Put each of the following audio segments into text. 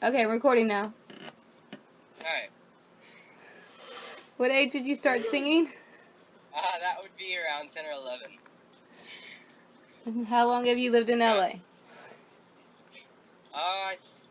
Okay, I'm recording now. Alright. What age did you start singing? That would be around 10 or 11. And how long have you lived in LA?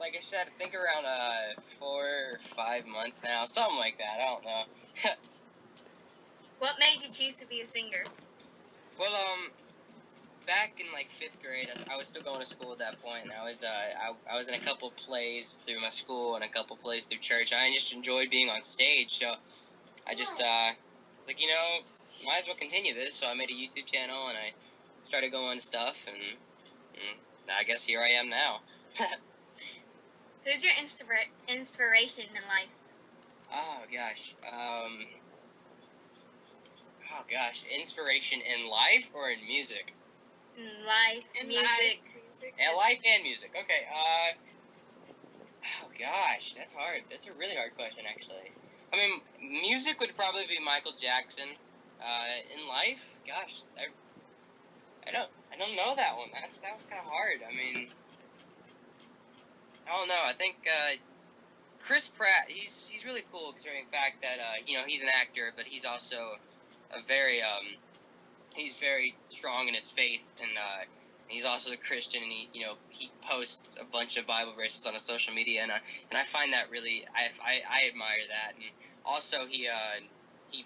Like I said, I think around 4 or 5 months now. Something like that, I don't know. What made you choose to be a singer? Well, back in like 5th grade, I was still going to school at that point, and I was in a couple plays through my school and a couple plays through church. I just enjoyed being on stage, so I just was like, might as well continue this. So I made a YouTube channel and I started going to stuff, and I guess here I am now. Who's your inspiration in life? Oh gosh, inspiration in life or in music? Life, music. Yeah, life and music. Okay. Oh gosh, that's hard. That's a really hard question, actually. I mean, music would probably be Michael Jackson. In life, gosh, I don't know that one. That was kind of hard. I mean, I don't know. I think Chris Pratt. He's really cool considering the fact that he's an actor, but he's also a very he's very strong in his faith, and he's also a Christian, and he posts a bunch of Bible verses on his social media, and I find that really I admire that, and also he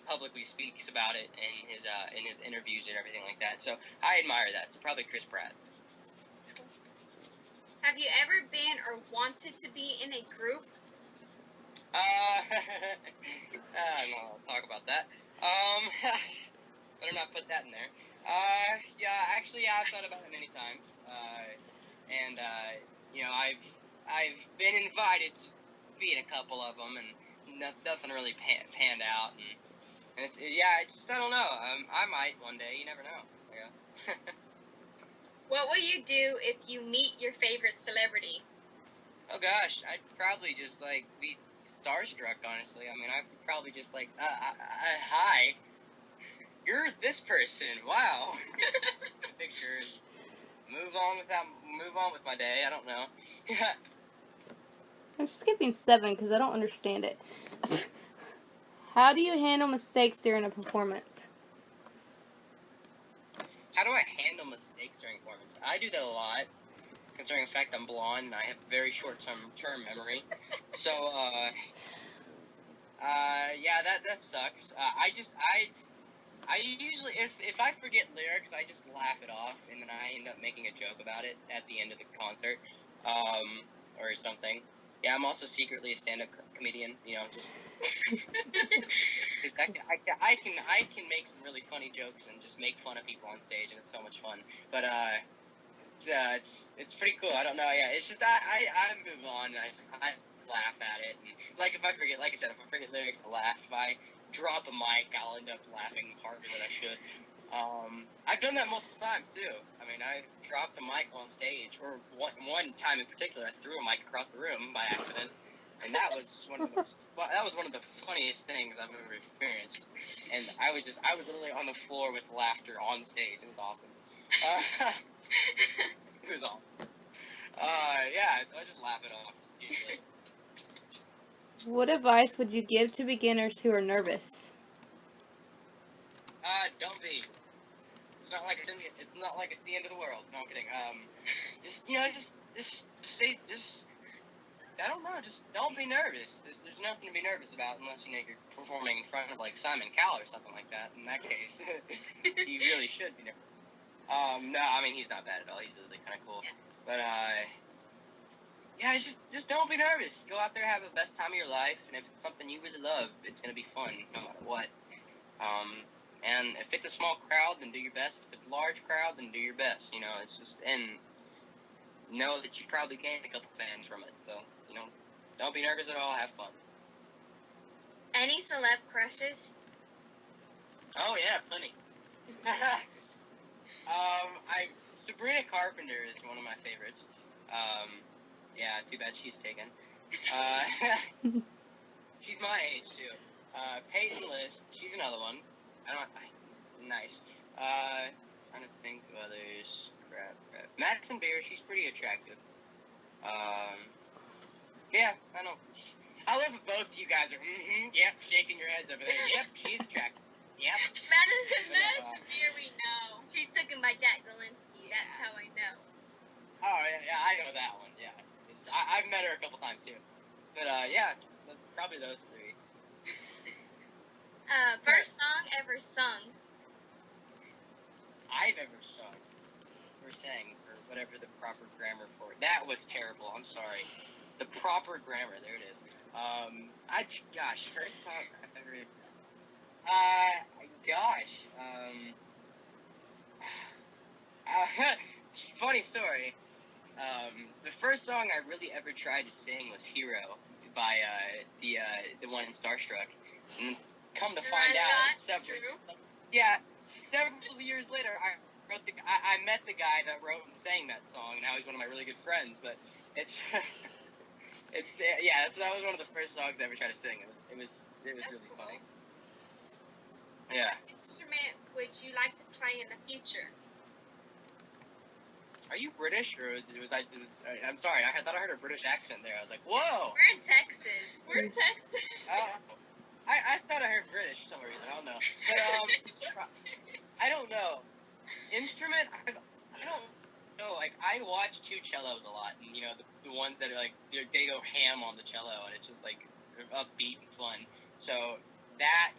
publicly speaks about it in his interviews and everything like that. So I admire that. So probably Chris Pratt. Have you ever been or wanted to be in a group? I don't know, I'll talk about that. Better not put that in there. Yeah, actually, I've thought about it many times. And I've been invited to be in a couple of them, and nothing really panned out. And I don't know. I might one day. You never know, I guess. What will you do if you meet your favorite celebrity? Oh gosh, I'd probably just be starstruck. Honestly, I mean, I'd probably just hi. You're this person. Wow. Pictures. Move on with my day. I don't know. I'm skipping 7 because I don't understand it. How do you handle mistakes during a performance? How do I handle mistakes during performance? I do that a lot, considering the fact I'm blonde and I have very short-term memory. So, yeah, that sucks. I usually, if I forget lyrics, I just laugh it off, and then I end up making a joke about it at the end of the concert, or something. Yeah, I'm also secretly a stand-up comedian, just... I can make some really funny jokes and just make fun of people on stage, and it's so much fun. But, it's pretty cool. I don't know, yeah, it's just, I move on, and I laugh at it, and, if I forget, like I said, if I forget lyrics, I laugh. If I drop a mic, I'll end up laughing harder than I should. I've done that multiple times too. I mean, I dropped a mic on stage, or one time in particular, I threw a mic across the room by accident, and that was one of the funniest things I've ever experienced. And I was literally on the floor with laughter on stage. It was awesome. It was awesome. Yeah, so I just laugh it off usually. What advice would you give to beginners who are nervous? Don't be. It's not like it's the end of the world. No, I'm kidding. Just I don't know. Just don't be nervous. There's nothing to be nervous about unless you're performing in front of Simon Cowell or something like that. In that case, you really should be nervous. No, I mean he's not bad at all. He's really kind of cool. But yeah, just don't be nervous. Go out there, have the best time of your life, and if it's something you really love, it's gonna be fun no matter what. And if it's a small crowd, then do your best. If it's a large crowd, then do your best. It's just, and know that you probably gain a couple fans from it. So, don't be nervous at all. Have fun. Any celeb crushes? Oh yeah, plenty. Sabrina Carpenter is one of my favorites. Yeah, too bad she's taken. She's my age too. Peyton List, she's another one. Nice. Trying to think of others. Crap. Madison Beer, she's pretty attractive. Yeah, I know. I love if both you guys are, yep, shaking your heads over there. Yep, she's attractive. Yep. Madison Beer, we know. She's taken by Jack Galinsky. That's how I know. Oh, yeah, I know that one, yeah. I've met her a couple times, too. But, yeah, that's probably those three. First song ever sung. I've ever sung, or sang, or whatever the proper grammar for it. That was terrible, I'm sorry. The proper grammar, there it is. First song I've ever, funny story. The first song I really ever tried to sing was Hero by, the one in Starstruck. And come to find out, several years later, I met the guy that wrote and sang that song, and now he's one of my really good friends, but it's, that was one of the first songs I ever tried to sing. It was really cool. Funny. Yeah. What instrument would you like to play in the future? Are you British, or I'm sorry, I thought I heard a British accent there. I was like, whoa! We're in Texas. I thought I heard British for some reason. I don't know. But, I don't know. Instrument, I don't know. Like, I watch two cellos a lot, and, you know, the ones that are, like, they go ham on the cello, and it's just, like, upbeat and fun. So, that,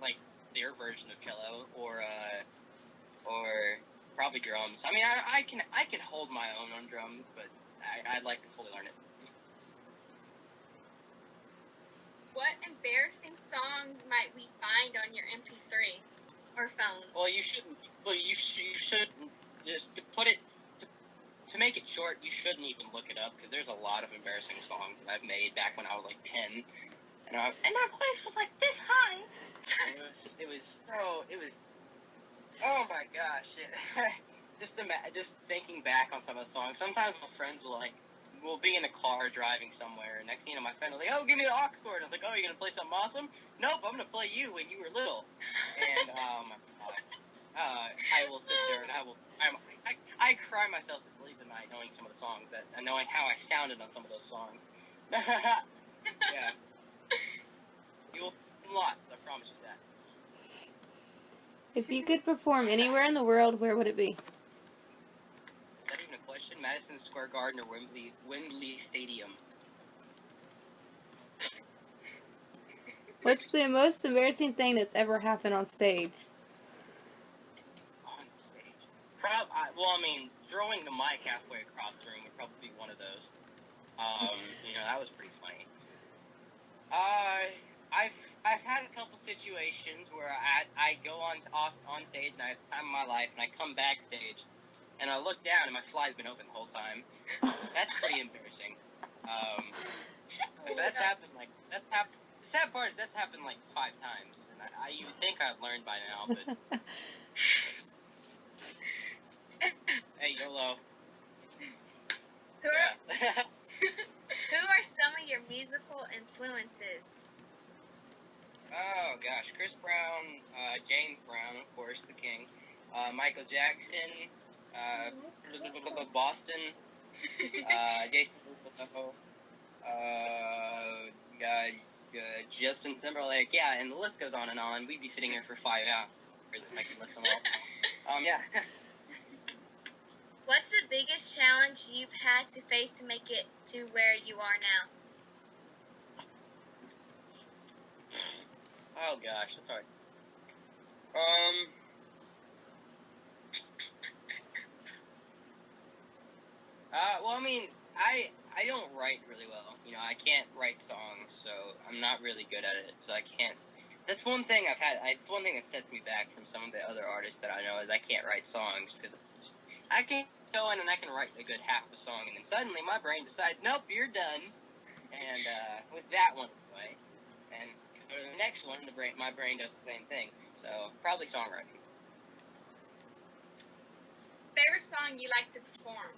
like, their version of cello, or probably drums. I mean, I can hold my own on drums, but I'd like to fully learn it. What embarrassing songs might we find on your MP3 or phone? Well, you shouldn't. Well, you shouldn't. Just to put it to make it short, you shouldn't even look it up, because there's a lot of embarrassing songs that I've made back when I was like 10, and my voice was like this high. It was. Oh my gosh! Just thinking back on some of the songs. Sometimes my friends will be in a car driving somewhere, and next thing you know, my friend will be like, "Oh, give me the aux cord." I was like, "Oh, you're gonna play something awesome?" Nope, I'm gonna play you when you were little. And I will sit there and I cry myself to sleep at night knowing some of the songs and knowing how I sounded on some of those songs. Yeah, you will lots. I promise you that. If you could perform anywhere in the world, where would it be? Is that even a question? Madison Square Garden or Wembley Stadium? What's the most embarrassing thing that's ever happened on stage? On stage? Throwing the mic halfway across the room would probably be one of those. That was pretty funny. I've had a couple situations where I go on stage and I have the time of my life, and I come backstage and I look down and my fly's been open the whole time. That's pretty embarrassing. The sad part is that's happened like 5 times, and you would think I'd learned by now, but hey, YOLO. Who are some of your musical influences? Oh gosh, Chris Brown, James Brown, of course, the king, Michael Jackson, Boston, Jason Justin Timberlake, yeah, and the list goes on and on. We'd be sitting here for 5 hours if I could list them all. Yeah. What's the biggest challenge you've had to face to make it to where you are now? Oh gosh, that's hard. I don't write really well. I can't write songs, so I'm not really good at it. So I can't. That's one thing it's one thing that sets me back from some of the other artists that I know is I can't write songs, because I can go in and I can write a good half the song, and then suddenly my brain decides, nope, you're done. And with that one away, and go to the next one, my brain does the same thing. So probably songwriting. Favorite song you like to perform?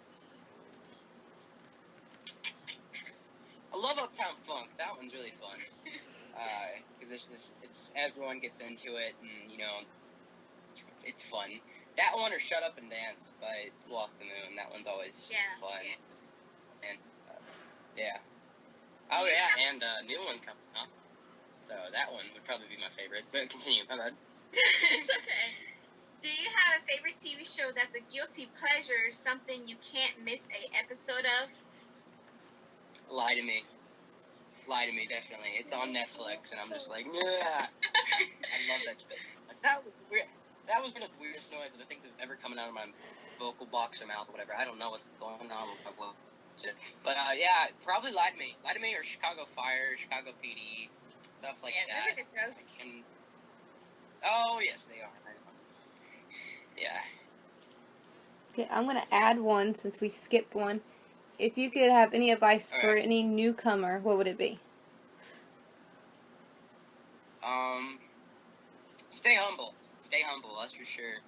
I love Uptown Funk. That one's really fun. Because it's everyone gets into it, and it's fun. That one or Shut Up and Dance by Walk the Moon. That one's always fun. Yes. And yeah. Oh yeah, and a new one coming up. So that one would probably be my favorite. But continue, my bad. It's okay. Do you have a favorite TV show that's a guilty pleasure, something you can't miss a episode of? Lie to me. Lie to me, definitely. It's on Netflix, and I'm just like, yeah. I love that show. That was weird. That was one of the weirdest noises I think that's ever coming out of my vocal box or mouth or whatever. I don't know what's going on with my voice. But yeah, probably Lie to Me. Lie to Me or Chicago Fire, Chicago PD, stuff like Yeah, those that. are good shows. Oh, yes, they are. Yeah. Okay, I'm going to add one since we skipped one. If you could have any advice for any newcomer, what would it be? Stay humble. Stay humble, that's for sure.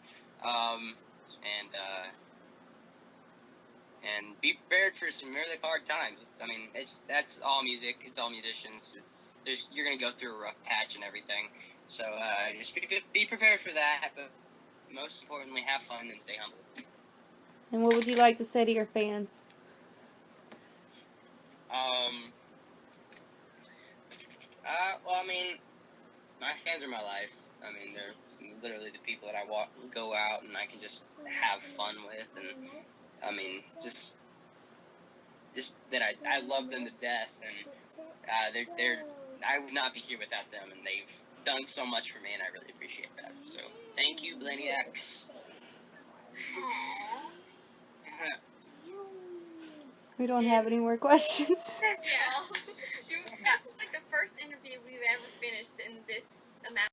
And be prepared for some really hard times. That's all music. It's all musicians. You're gonna go through a rough patch and everything. So just be prepared for that. But most importantly, have fun and stay humble. And what would you like to say to your fans? Well, I mean, my fans are my life. I mean, they're literally the people that I go out and I can just have fun with, and I mean, just that I love them to death, and I would not be here without them, and they've done so much for me, and I really appreciate that. So, thank you, Blainiacs. We don't have any more questions. Yeah. This is like the first interview we've ever finished in this amount.